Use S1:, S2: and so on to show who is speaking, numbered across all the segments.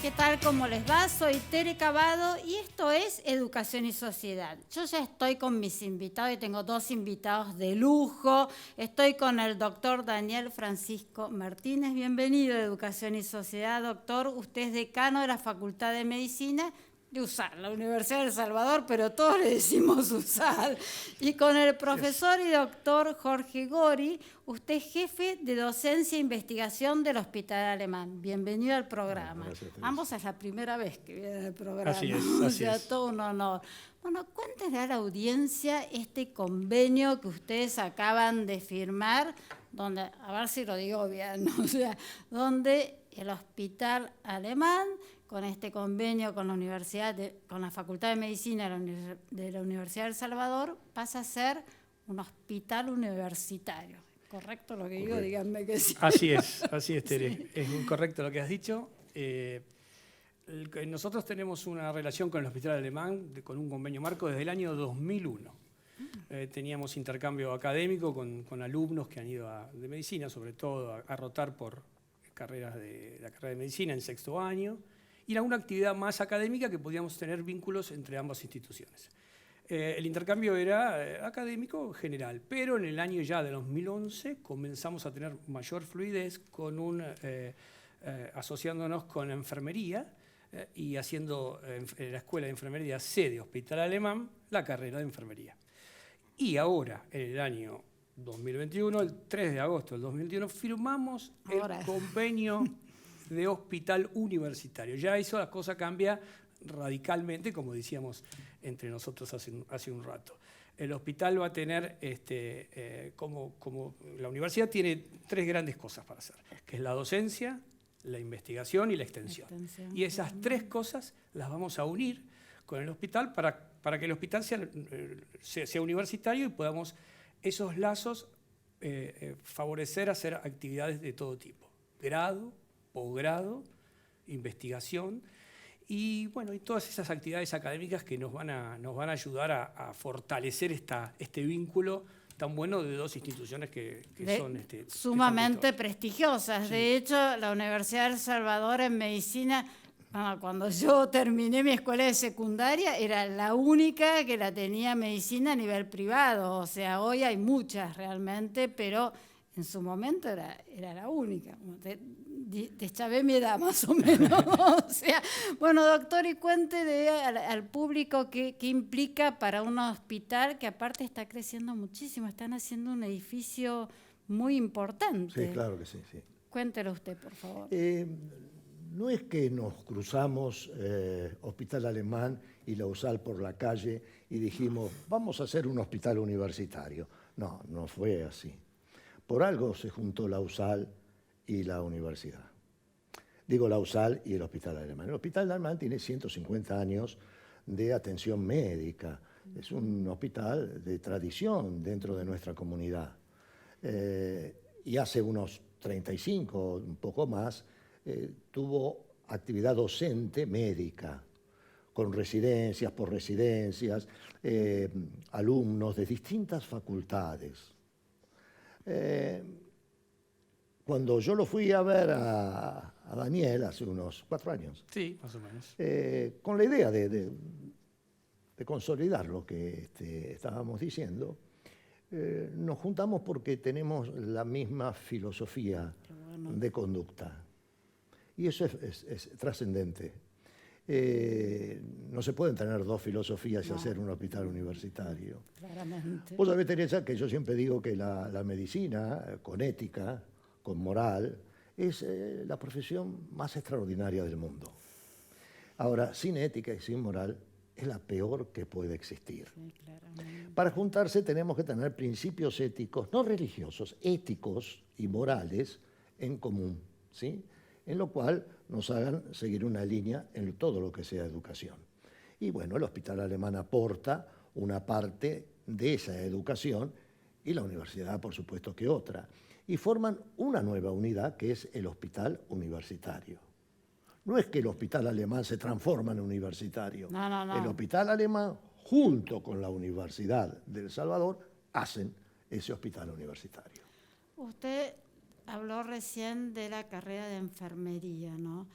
S1: ¿Qué tal? ¿Cómo les va? Soy Tere Cavado y esto es Educación y Sociedad. Yo ya estoy con mis invitados y tengo dos invitados de lujo. Estoy con el doctor Daniel Francisco Martínez. Bienvenido a Educación y Sociedad, doctor. Usted es decano de la Facultad de Medicina de USAL, la Universidad de El Salvador, pero todos le decimos USAL. Y con el profesor y doctor Jorge Gori, usted es jefe de docencia e investigación del Hospital Alemán. Bienvenido al programa.
S2: Gracias,
S1: Ambos es la primera vez que vienen al programa.
S2: Así es,
S1: O
S2: así
S1: sea,
S2: es.
S1: todo un honor. Bueno, cuéntenle a la audiencia este convenio que ustedes acaban de firmar, donde, a ver si lo digo bien, o sea, donde el Hospital Alemán, con este convenio con con la Facultad de Medicina de la Universidad de El Salvador, pasa a ser un hospital universitario. ¿Correcto lo que digo? Díganme que sí.
S2: Así es, Tere.
S1: Sí.
S2: Es muy correcto lo que has dicho. Nosotros tenemos una relación con el Hospital Alemán, con un convenio marco desde el año 2001. Teníamos intercambio académico con alumnos que han ido de medicina, sobre todo a rotar por carreras de la carrera de medicina en sexto año, y alguna actividad más académica que podíamos tener vínculos entre ambas instituciones. El intercambio era académico general, pero en el año ya de 2011 comenzamos a tener mayor fluidez asociándonos con enfermería y haciendo en la Escuela de Enfermería sede Hospital Alemán la carrera de enfermería. Y ahora, en el año 2021, el 3 de agosto del 2021, firmamos el convenio de hospital universitario. Ya eso la cosa cambia radicalmente, como decíamos entre nosotros hace un rato. El hospital va a tener, como la universidad tiene tres grandes cosas para hacer, que es la docencia, la investigación y la extensión. Y esas tres cosas las vamos a unir con el hospital para que el hospital sea universitario y podamos esos lazos favorecer hacer actividades de todo tipo, grado, posgrado, investigación y bueno, y todas esas actividades académicas que nos van a ayudar a fortalecer este vínculo tan bueno de dos instituciones que son
S1: sumamente prestigiosas.
S2: Sí.
S1: De hecho, la Universidad de El Salvador en medicina, cuando yo terminé mi escuela de secundaria, era la única que la tenía medicina a nivel privado. O sea, hoy hay muchas realmente, pero en su momento era la única. Deschavé mi edad más o menos. O sea, bueno, doctor, y cuéntele al público qué implica para un hospital que aparte está creciendo muchísimo. Están haciendo un edificio muy importante.
S3: Sí, claro que sí.
S1: Cuéntelo usted, por favor.
S3: No es que nos cruzamos Hospital Alemán y la USAL por la calle y dijimos, vamos a hacer un hospital universitario. No, no fue así. Por algo se juntó la USAL y la universidad. Digo la USAL y el Hospital Alemán. El Hospital Alemán tiene 150 años de atención médica. Es un hospital de tradición dentro de nuestra comunidad. Y hace unos 35, un poco más, tuvo actividad docente médica, con residencias, por residencias, alumnos de distintas facultades. Cuando yo lo fui a ver a Daniel hace unos 4 años,
S2: sí, más o menos,
S3: con la idea de consolidar lo que estábamos diciendo, nos juntamos porque tenemos la misma filosofía de conducta. Y eso es trascendente. No se pueden tener dos filosofías y hacer un hospital universitario.
S1: Claramente.
S3: Vos sabés, Teresa, que yo siempre digo que la medicina, con ética, con moral, es la profesión más extraordinaria del mundo. Ahora, sin ética y sin moral, es la peor que puede existir.
S1: Sí, claramente.
S3: Para juntarse tenemos que tener principios éticos, no religiosos, éticos y morales en común, ¿sí? En lo cual nos hagan seguir una línea en todo lo que sea educación. Y bueno, el Hospital Alemán aporta una parte de esa educación y la universidad, por supuesto, que otra. Y forman una nueva unidad que es el Hospital Universitario. No es que el Hospital Alemán se transforma en universitario.
S1: No.
S3: El Hospital Alemán, junto con la Universidad de El Salvador, hacen ese hospital universitario.
S1: Usted habló recién de la carrera de enfermería, ¿no?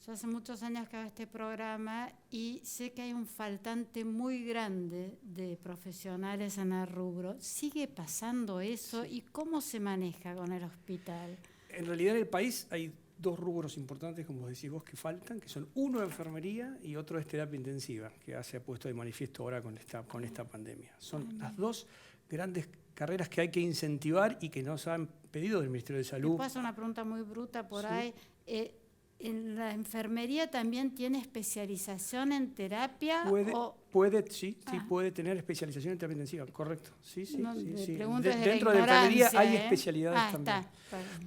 S1: Yo hace muchos años que hago este programa y sé que hay un faltante muy grande de profesionales en el rubro. ¿Sigue pasando eso? ¿Y cómo se maneja con el hospital?
S2: En realidad en el país hay dos rubros importantes, como decís vos, que faltan, que son uno enfermería y otro es terapia intensiva, que se ha puesto de manifiesto ahora con esta pandemia. Son las dos grandes carreras que hay que incentivar y que nos han pedido del Ministerio de Salud.
S1: ¿Te puedo hacer una pregunta muy bruta por ahí? ¿En la enfermería también tiene especialización en terapia?
S2: Puede tener especialización en terapia intensiva, correcto. Sí.
S1: Dentro
S2: de enfermería hay especialidades también.
S1: Está.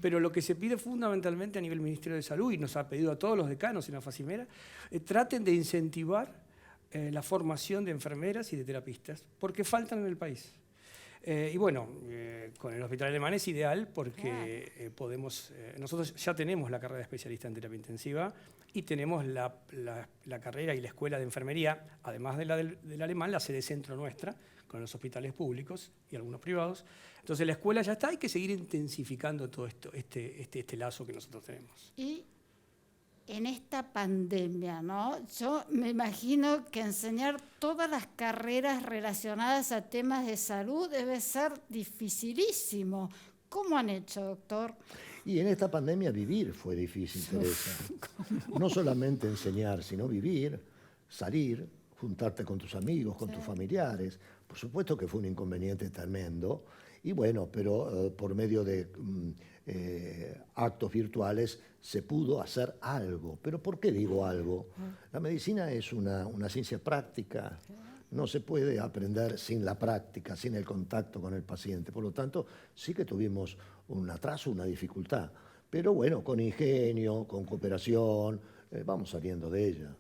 S2: Pero lo que se pide fundamentalmente a nivel Ministerio de Salud, y nos ha pedido a todos los decanos en la FACIMERA, traten de incentivar la formación de enfermeras y de terapistas, porque faltan en el país. Y bueno, con el Hospital Alemán es ideal porque nosotros ya tenemos la carrera de especialista en terapia intensiva y tenemos la carrera y la escuela de enfermería, además de la del Alemán, la sede centro nuestra, con los hospitales públicos y algunos privados. Entonces la escuela ya está, hay que seguir intensificando todo esto, este lazo que nosotros tenemos.
S1: Y en esta pandemia, ¿no? Yo me imagino que enseñar todas las carreras relacionadas a temas de salud debe ser dificilísimo. ¿Cómo han hecho, doctor?
S3: Y en esta pandemia vivir fue difícil, Teresa. No solamente enseñar, sino vivir, salir, juntarte con tus amigos, con tus familiares. Por supuesto que fue un inconveniente tremendo. Y bueno, pero por medio de actos virtuales se pudo hacer algo. ¿Pero por qué digo algo? La medicina es una ciencia práctica. No se puede aprender sin la práctica, sin el contacto con el paciente. Por lo tanto, sí que tuvimos un atraso, una dificultad. Pero bueno, con ingenio, con cooperación, vamos saliendo de ella.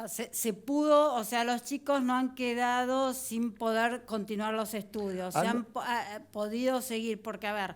S1: Se pudo, o sea, los chicos no han quedado sin poder continuar los estudios, se han podido seguir, porque a ver,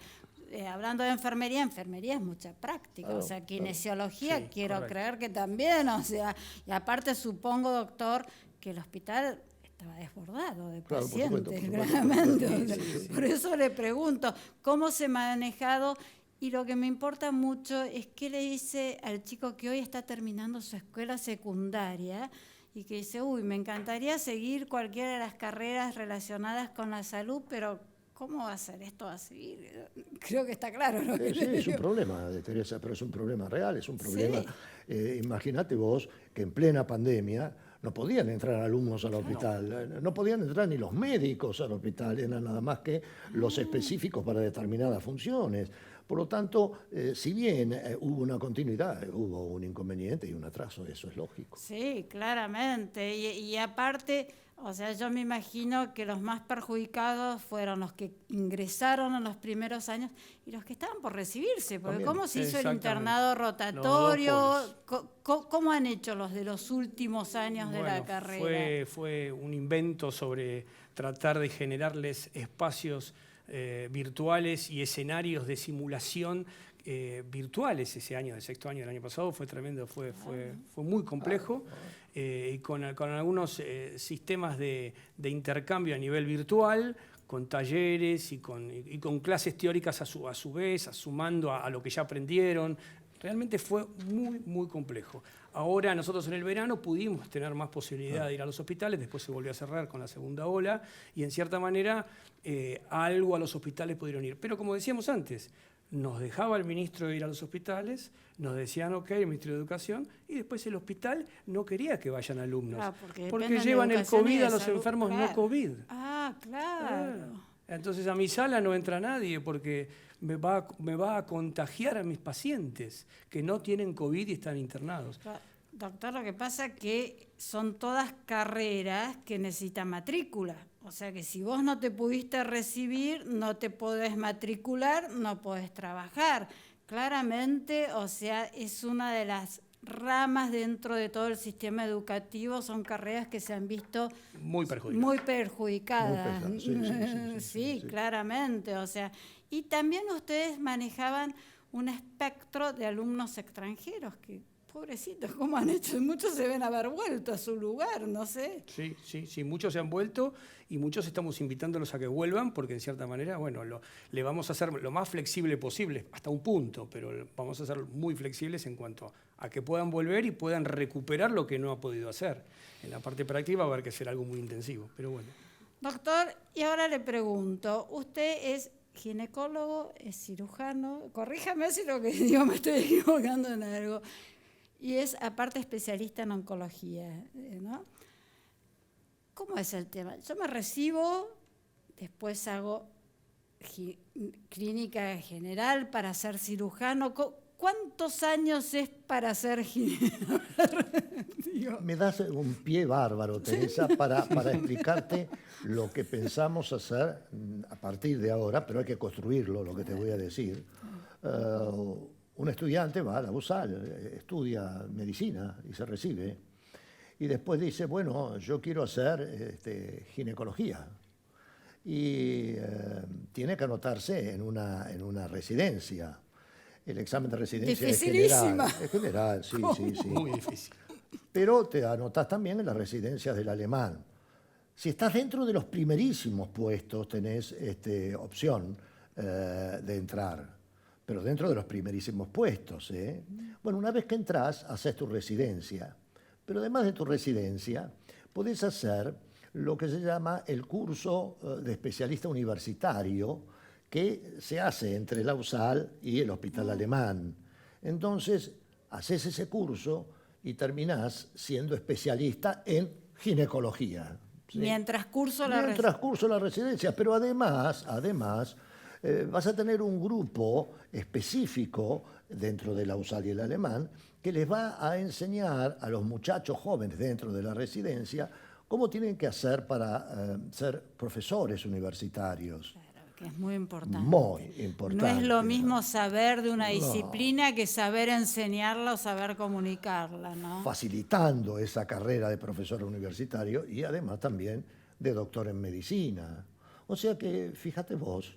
S1: hablando de enfermería es mucha práctica, o sea, kinesiología,
S2: Sí,
S1: quiero
S2: correcto.
S1: creer que también, o sea, y aparte supongo, doctor, que el hospital estaba desbordado de
S3: Claro,
S1: pacientes,
S3: por supuesto,
S1: claramente.
S3: sí.
S1: Por eso le pregunto, ¿cómo se ha manejado? Y lo que me importa mucho es qué le dice al chico que hoy está terminando su escuela secundaria y que dice, me encantaría seguir cualquiera de las carreras relacionadas con la salud, pero ¿cómo va a ser esto? ¿Va a seguir? Creo que está claro lo que
S3: Sí,
S1: le
S3: es un
S1: digo.
S3: problema, Teresa, pero es un problema real, es un problema. Imagínate vos que en plena pandemia no podían entrar alumnos al hospital, no podían entrar ni los médicos al hospital, eran nada más que los específicos para determinadas funciones. Por lo tanto, si bien hubo una continuidad, hubo un inconveniente y un atraso, eso es lógico.
S1: Sí, claramente. Y aparte, o sea, yo me imagino que los más perjudicados fueron los que ingresaron en los primeros años y los que estaban por recibirse. Porque
S3: También.
S1: ¿cómo se hizo el
S2: Exactamente.
S1: internado rotatorio?
S2: Los
S1: ¿Cómo han hecho los de los últimos años de la carrera?
S2: Fue un invento sobre tratar de generarles espacios virtuales y escenarios de simulación virtuales ese año, de sexto año del año pasado, fue tremendo, fue muy complejo, y con algunos sistemas de intercambio a nivel virtual, con talleres y con clases teóricas a su vez, sumando a lo que ya aprendieron. Realmente fue muy, muy complejo. Ahora nosotros en el verano pudimos tener más posibilidad de ir a los hospitales, después se volvió a cerrar con la segunda ola y en cierta manera algo a los hospitales pudieron ir. Pero como decíamos antes, nos dejaba el ministro ir a los hospitales, nos decían ok, el Ministerio de Educación, y después el hospital no quería que vayan alumnos.
S1: Claro, porque
S2: porque
S1: dependen de
S2: llevan el
S1: educación y
S2: COVID
S1: de
S2: a los
S1: salud,
S2: enfermos
S1: claro.
S2: no COVID.
S1: Claro.
S2: Entonces a mi sala no entra nadie porque me va a contagiar a mis pacientes que no tienen COVID y están internados.
S1: Doctor, lo que pasa es que son todas carreras que necesitan matrícula. O sea que si vos no te pudiste recibir, no te podés matricular, no podés trabajar. Claramente, o sea, es una de las ramas dentro de todo el sistema educativo, son carreras que se han visto
S2: Muy perjudicadas.
S1: muy perjudicadas.
S3: Muy perjudicadas,
S1: Sí, claramente. O sea, y también ustedes manejaban un espectro de alumnos extranjeros que Pobrecitos, ¿cómo han hecho? Muchos se deben haber vuelto a su lugar, no sé.
S2: Sí, muchos se han vuelto y muchos estamos invitándolos a que vuelvan porque en cierta manera, bueno, le vamos a hacer lo más flexible posible, hasta un punto, pero vamos a ser muy flexibles en cuanto a que puedan volver y puedan recuperar lo que no ha podido hacer. En la parte práctica va a haber que hacer algo muy intensivo, pero bueno.
S1: Doctor, y ahora le pregunto, usted es ginecólogo, es cirujano, corríjame si lo que digo me estoy equivocando en algo, y es aparte especialista en oncología, ¿no? ¿Cómo es el tema? Yo me recibo, después hago clínica general para ser cirujano. ¿Cuántos años es para ser ginecólogo?
S3: Me das un pie bárbaro, Teresa, para explicarte lo que pensamos hacer a partir de ahora, pero hay que construirlo, lo que te voy a decir. Un estudiante va a la USAL, estudia medicina y se recibe. Y después dice, bueno, yo quiero hacer ginecología. Y tiene que anotarse en una residencia. El examen de residencia es general. Es general, sí.
S2: Muy difícil.
S3: Pero te anotas también en las residencias del alemán. Si estás dentro de los primerísimos puestos, tenés opción de entrar. Pero dentro de los primerísimos puestos. Bueno, una vez que entras, haces tu residencia. Pero además de tu residencia, podés hacer lo que se llama el curso de especialista universitario, que se hace entre la USAL y el Hospital Alemán. Entonces, haces ese curso y terminás siendo especialista en ginecología. ¿Sí?
S1: Mientras curso la
S3: residencia. Pero además vas a tener un grupo específico dentro de la USAL y el Alemán que les va a enseñar a los muchachos jóvenes dentro de la residencia cómo tienen que hacer para ser profesores universitarios.
S1: Que es muy importante.
S3: Muy importante.
S1: No es lo mismo saber de una disciplina que saber enseñarla o saber comunicarla, ¿no?
S3: Facilitando esa carrera de profesor universitario y además también de doctor en medicina. O sea que, fíjate vos,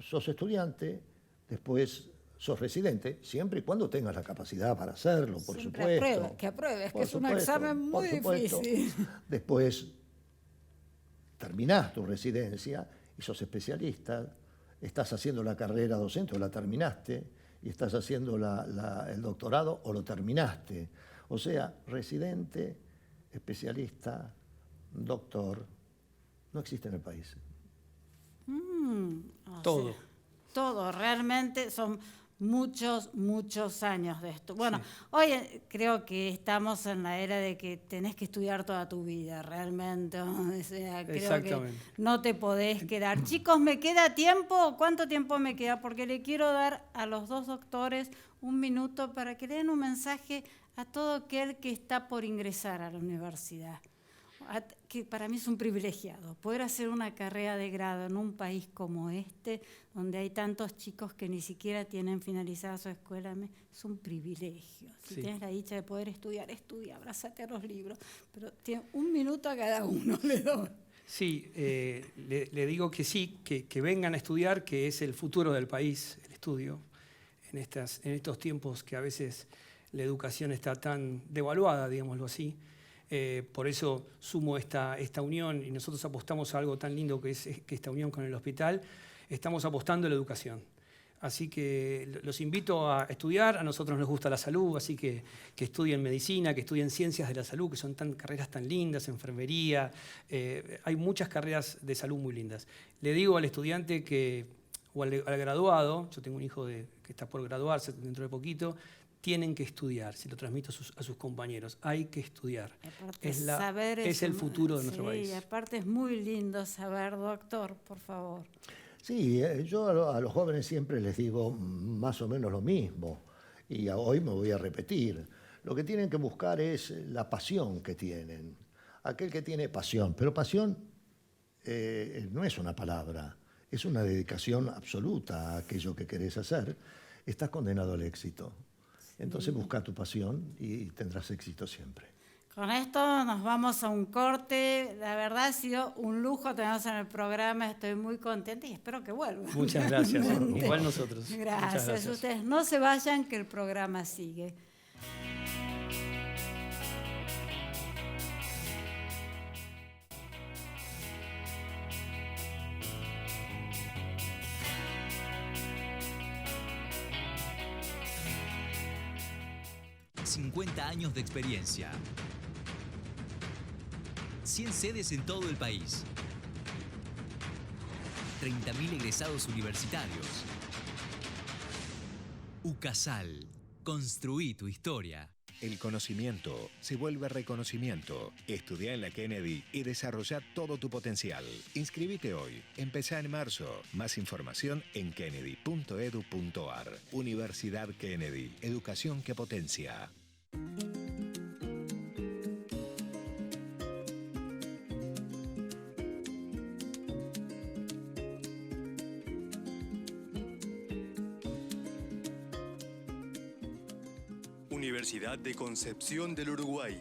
S3: sos estudiante, después sos residente, siempre y cuando tengas la capacidad para hacerlo, por
S1: siempre
S3: supuesto.
S1: Que apruebes, que es un examen muy difícil.
S3: Después terminás tu residencia y sos especialista, estás haciendo la carrera docente o la terminaste, y estás haciendo el doctorado o lo terminaste. O sea, residente, especialista, doctor, no existe en el país.
S2: Todo.
S1: Todo, realmente son muchos años de esto. Bueno,
S2: sí.
S1: Hoy creo que estamos en la era de que tenés que estudiar toda tu vida, realmente. O sea, creo que no te podés quedar. Chicos, ¿me queda tiempo? ¿Cuánto tiempo me queda? Porque le quiero dar a los dos doctores un minuto para que le den un mensaje a todo aquel que está por ingresar a la universidad. Que para mí es un privilegiado poder hacer una carrera de grado en un país como este, donde hay tantos chicos que ni siquiera tienen finalizada su escuela. Es un privilegio. Si tienes la dicha de poder estudiar, estudia, abrázate a los libros, pero tiene un minuto a cada uno, le doy.
S2: Sí, le digo que sí, que vengan a estudiar, que es el futuro del país, el estudio, en estos tiempos que a veces la educación está tan devaluada, digámoslo así. Por eso sumo esta unión y nosotros apostamos a algo tan lindo que es que esta unión con el hospital. Estamos apostando a la educación. Así que los invito a estudiar. A nosotros nos gusta la salud, así que estudien medicina, que estudien ciencias de la salud, que son carreras tan lindas, enfermería. Hay muchas carreras de salud muy lindas. Le digo al estudiante o al graduado, yo tengo un hijo que está por graduarse dentro de poquito, tienen que estudiar, se lo transmito a sus compañeros, hay que estudiar. Es el futuro de nuestro país.
S1: Sí, aparte es muy lindo saber, doctor, por favor.
S3: Sí, yo a los jóvenes siempre les digo más o menos lo mismo, y hoy me voy a repetir. Lo que tienen que buscar es la pasión que tienen. Aquel que tiene pasión, pero pasión no es una palabra, es una dedicación absoluta a aquello que querés hacer, estás condenado al éxito. Entonces busca tu pasión y tendrás éxito siempre.
S1: Con esto nos vamos a un corte. La verdad ha sido un lujo tenernos en el programa. Estoy muy contenta y espero que vuelvan.
S2: Muchas gracias. Igual nosotros.
S1: Gracias. Ustedes no se vayan, que el programa sigue.
S4: 50 años de experiencia. 100 sedes en todo el país. 30.000 egresados universitarios. UCASAL. Construí tu historia.
S5: El conocimiento se vuelve reconocimiento. Estudia en la Kennedy y desarrolla todo tu potencial. Inscribite hoy. Empezá en marzo. Más información en kennedy.edu.ar. Universidad Kennedy. Educación que potencia.
S6: Universidad de Concepción del Uruguay.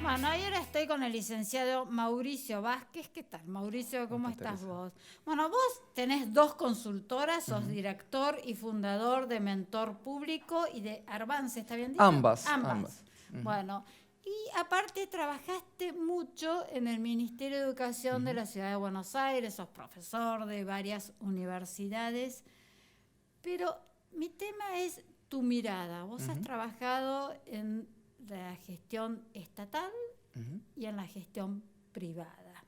S1: Bueno, y ahora estoy con el licenciado Mauricio Vázquez. ¿Qué tal, Mauricio? ¿Cómo estás vos? Bueno, vos tenés 2 consultoras, sos director y fundador de Mentor Público y de Arvance, ¿está bien dicho?
S7: Ambas.
S1: Bueno, y aparte trabajaste mucho en el Ministerio de Educación de la Ciudad de Buenos Aires, sos profesor de varias universidades, pero mi tema es tu mirada. Vos has trabajado en la gestión estatal y en la gestión privada.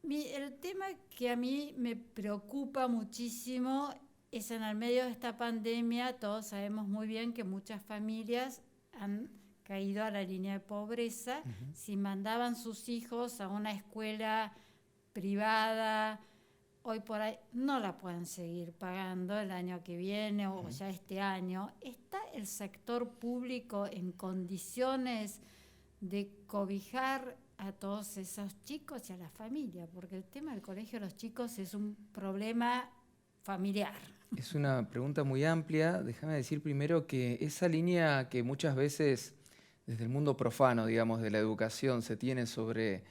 S1: El tema que a mí me preocupa muchísimo es en el medio de esta pandemia. Todos sabemos muy bien que muchas familias han caído a la línea de pobreza. Si mandaban sus hijos a una escuela privada, hoy por ahí no la pueden seguir pagando el año que viene o ya este año. ¿Está el sector público en condiciones de cobijar a todos esos chicos y a la familia? Porque el tema del colegio de los chicos es un problema familiar.
S7: Es una pregunta muy amplia. Déjame decir primero que esa línea que muchas veces desde el mundo profano, digamos, de la educación se tiene sobre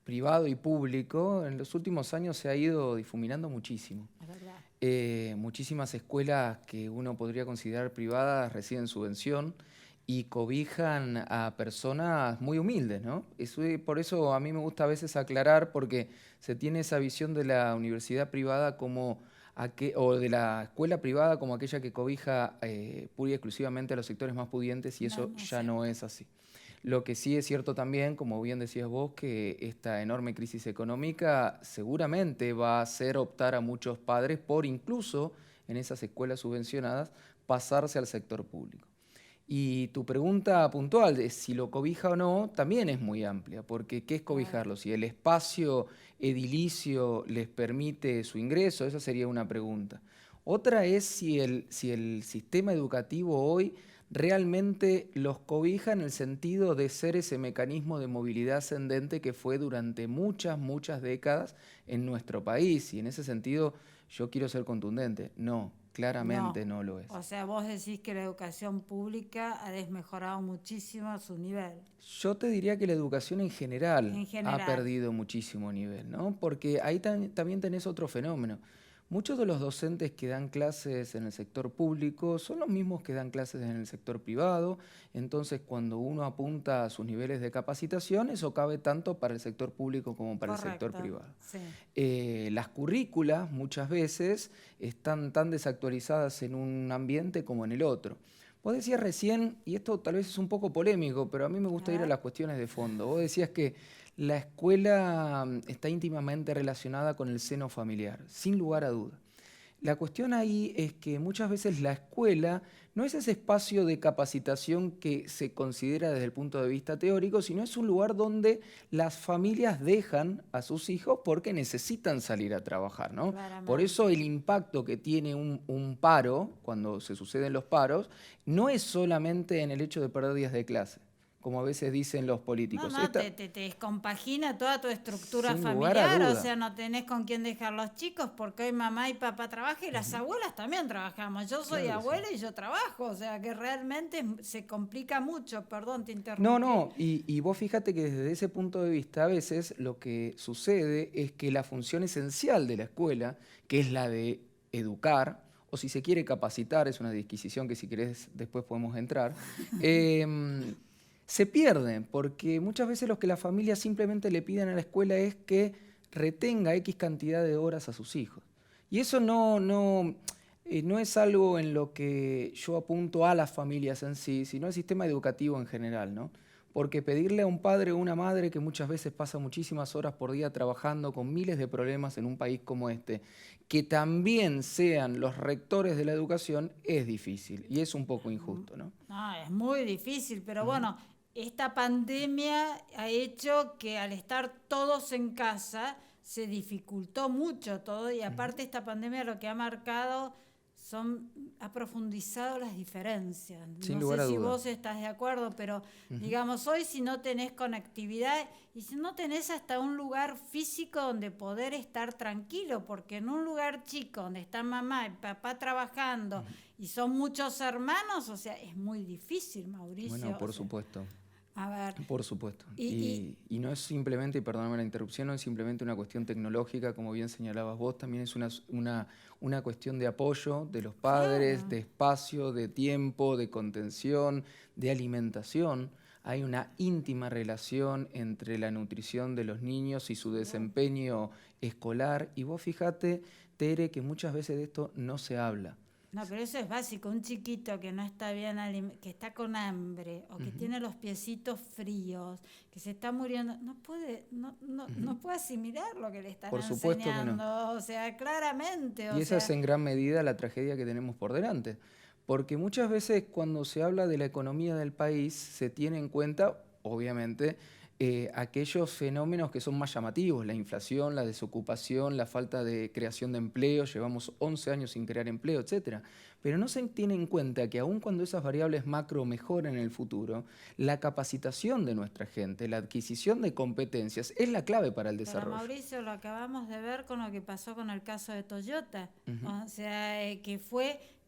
S7: privado y público, en los últimos años se ha ido difuminando muchísimo.
S1: La verdad.
S7: Muchísimas escuelas que uno podría considerar privadas reciben subvención y cobijan a personas muy humildes, ¿no? Por eso a mí me gusta a veces aclarar, porque se tiene esa visión de la universidad privada como o de la escuela privada como aquella que cobija pura y exclusivamente a los sectores más pudientes, y eso ya no es así. Lo que sí es cierto también, como bien decías vos, que esta enorme crisis económica seguramente va a hacer optar a muchos padres por incluso en esas escuelas subvencionadas pasarse al sector público. Y tu pregunta puntual de si lo cobija o no también es muy amplia, porque ¿qué es cobijarlo? Si el espacio edilicio les permite su ingreso, esa sería una pregunta. Otra es si el sistema educativo hoy realmente los cobija en el sentido de ser ese mecanismo de movilidad ascendente que fue durante muchas décadas en nuestro país. Y en ese sentido yo quiero ser contundente. No, claramente no lo es.
S1: O sea, vos decís que la educación pública ha desmejorado muchísimo su nivel.
S7: Yo te diría que la educación en general
S1: En general.
S7: ha perdido muchísimo nivel, ¿no? Porque ahí también tenés otro fenómeno. Muchos de los docentes que dan clases en el sector público son los mismos que dan clases en el sector privado, entonces cuando uno apunta a sus niveles de capacitación, eso cabe tanto para el sector público como para el sector privado.
S1: Sí.
S7: Las currículas muchas veces están tan desactualizadas en un ambiente como en el otro. Vos decías recién, y esto tal vez es un poco polémico, pero a mí me gusta ir a las cuestiones de fondo. Vos decías que la escuela está íntimamente relacionada con el seno familiar, sin lugar a duda. La cuestión ahí es que muchas veces la escuela no es ese espacio de capacitación que se considera desde el punto de vista teórico, sino es un lugar donde las familias dejan a sus hijos porque necesitan salir a trabajar, ¿no? Por eso el impacto que tiene un paro, cuando se suceden los paros, no es solamente en el hecho de perder días de clase, como a veces dicen los políticos.
S1: No, te descompagina toda tu estructura
S7: Sin lugar a
S1: familiar, o
S7: duda.
S1: sea, no tenés con quién dejar los chicos porque hoy mamá y papá trabajan y las abuelas también trabajamos. Yo soy abuela y yo trabajo, o sea que realmente se complica mucho, perdón, te interrumpí.
S7: No, y vos fíjate que desde ese punto de vista a veces lo que sucede es que la función esencial de la escuela, que es la de educar, o si se quiere capacitar, es una disquisición que si querés después podemos entrar, se pierden, porque muchas veces lo que las familias simplemente le piden a la escuela es que retenga X cantidad de horas a sus hijos. Y eso no es algo en lo que yo apunto a las familias en sí, sino al sistema educativo en general, ¿no? Porque pedirle a un padre o una madre que muchas veces pasa muchísimas horas por día trabajando con miles de problemas en un país como este, que también sean los rectores de la educación, es difícil y es un poco injusto, ¿no?
S1: No, es muy difícil, pero bueno, esta pandemia ha hecho que al estar todos en casa se dificultó mucho todo y aparte esta pandemia lo que ha marcado ha profundizado las diferencias.
S7: Sin
S1: no
S7: lugar
S1: sé
S7: a
S1: si
S7: duda.
S1: vos estás de acuerdo, pero digamos hoy si no tenés conectividad y si no tenés hasta un lugar físico donde poder estar tranquilo, porque en un lugar chico donde está mamá y papá trabajando y son muchos hermanos, o sea, es muy difícil, Mauricio.
S7: Bueno, por
S1: o sea,
S7: supuesto.
S1: A ver.
S7: Por supuesto.
S1: Y
S7: no es simplemente, y perdóname la interrupción, no es simplemente una cuestión tecnológica, como bien señalabas vos, también es una cuestión de apoyo de los padres,
S1: Claro.
S7: de espacio, de tiempo, de contención, de alimentación. Hay una íntima relación entre la nutrición de los niños y su desempeño escolar. Y vos fíjate, Tere, que muchas veces de esto no se habla.
S1: No, pero eso es básico. Un chiquito que no está bien, que está con hambre o que tiene los piecitos fríos, que se está muriendo, no puede asimilar lo que le están
S7: Por supuesto que no.
S1: enseñando. O sea, claramente.
S7: Y esa es en gran medida la tragedia que tenemos por delante. Porque muchas veces cuando se habla de la economía del país se tiene en cuenta, obviamente, aquellos fenómenos que son más llamativos, la inflación, la desocupación, la falta de creación de empleo, llevamos 11 años sin crear empleo, etc. Pero no se tiene en cuenta que aun cuando esas variables macro mejoren en el futuro, la capacitación de nuestra gente, la adquisición de competencias es la clave para el desarrollo.
S1: Pero Mauricio, lo acabamos de ver con lo que pasó con el caso de Toyota. O sea, que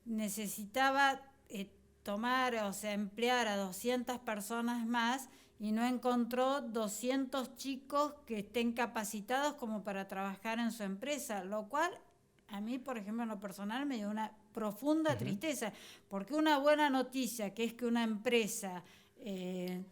S1: necesitaba emplear a 200 personas más y no encontró 200 chicos que estén capacitados como para trabajar en su empresa, lo cual a mí, por ejemplo, en lo personal me dio una profunda tristeza, porque una buena noticia, que es que una empresa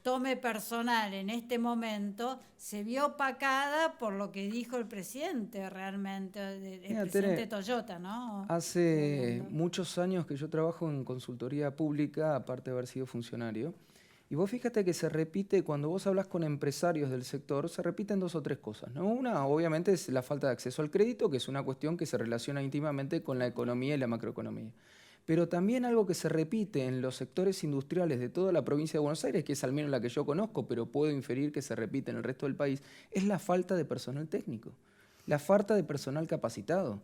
S1: tome personal en este momento, se vio opacada por lo que dijo el presidente realmente, el presidente de Toyota, ¿no?
S7: Hace muchos años que yo trabajo en consultoría pública, aparte de haber sido funcionario, y vos fíjate que se repite, cuando vos hablas con empresarios del sector, se repiten 2 o 3 cosas, ¿no? Una, obviamente, es la falta de acceso al crédito, que es una cuestión que se relaciona íntimamente con la economía y la macroeconomía. Pero también algo que se repite en los sectores industriales de toda la provincia de Buenos Aires, que es al menos la que yo conozco, pero puedo inferir que se repite en el resto del país, es la falta de personal técnico, la falta de personal capacitado.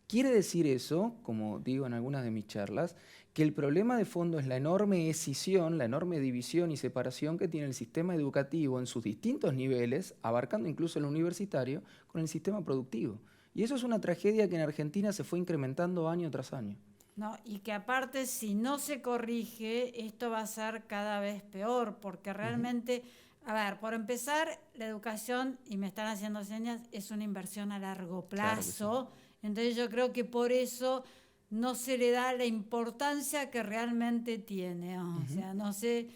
S7: Quiere decir eso, como digo en algunas de mis charlas, que el problema de fondo es la enorme escisión, la enorme división y separación que tiene el sistema educativo en sus distintos niveles, abarcando incluso el universitario, con el sistema productivo. Y eso es una tragedia que en Argentina se fue incrementando año tras año.
S1: No, y que aparte, si no se corrige, esto va a ser cada vez peor, porque realmente, a ver, por empezar, la educación, y me están haciendo señas, es una inversión a largo plazo. Entonces yo creo que por eso no se le da la importancia que realmente tiene. O sea, no sé,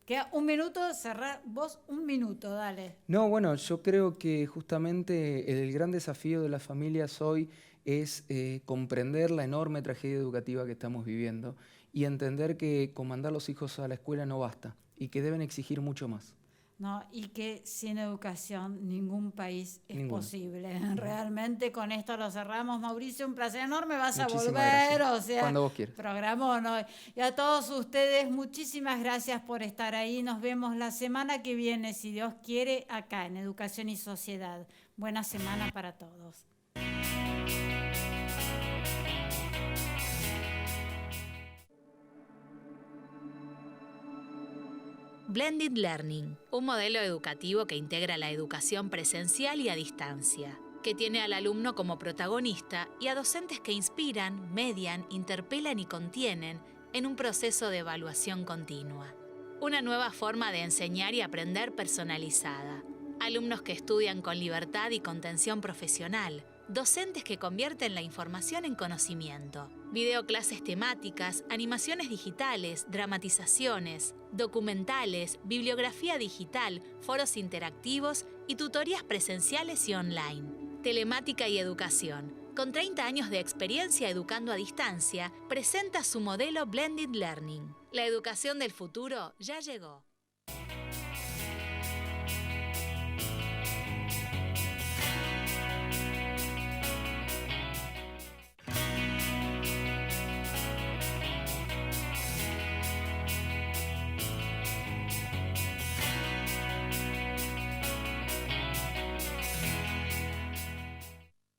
S1: queda un minuto, cerrá, vos un minuto, dale.
S7: No, bueno, yo creo que justamente el gran desafío de las familias hoy es comprender la enorme tragedia educativa que estamos viviendo y entender que con mandar los hijos a la escuela no basta y que deben exigir mucho más.
S1: No, y que sin educación ningún país es
S7: Ninguno.
S1: posible. Realmente con esto lo cerramos. Mauricio, un placer enorme. Vas
S7: Muchísimas
S1: a volver,
S7: gracias.
S1: o sea,
S7: Cuando vos quieras.
S1: programón, ¿no? Y a todos ustedes, muchísimas gracias por estar ahí. Nos vemos la semana que viene, si Dios quiere, acá en Educación y Sociedad. Buena semana para todos.
S8: Blended Learning, un modelo educativo que integra la educación presencial y a distancia, que tiene al alumno como protagonista y a docentes que inspiran, median, interpelan y contienen en un proceso de evaluación continua. Una nueva forma de enseñar y aprender personalizada. Alumnos que estudian con libertad y contención profesional. Docentes que convierten la información en conocimiento. Videoclases temáticas, animaciones digitales, dramatizaciones, documentales, bibliografía digital, foros interactivos y tutorías presenciales y online. Telemática y educación. Con 30 años de experiencia educando a distancia, presenta su modelo Blended Learning. La educación del futuro ya llegó.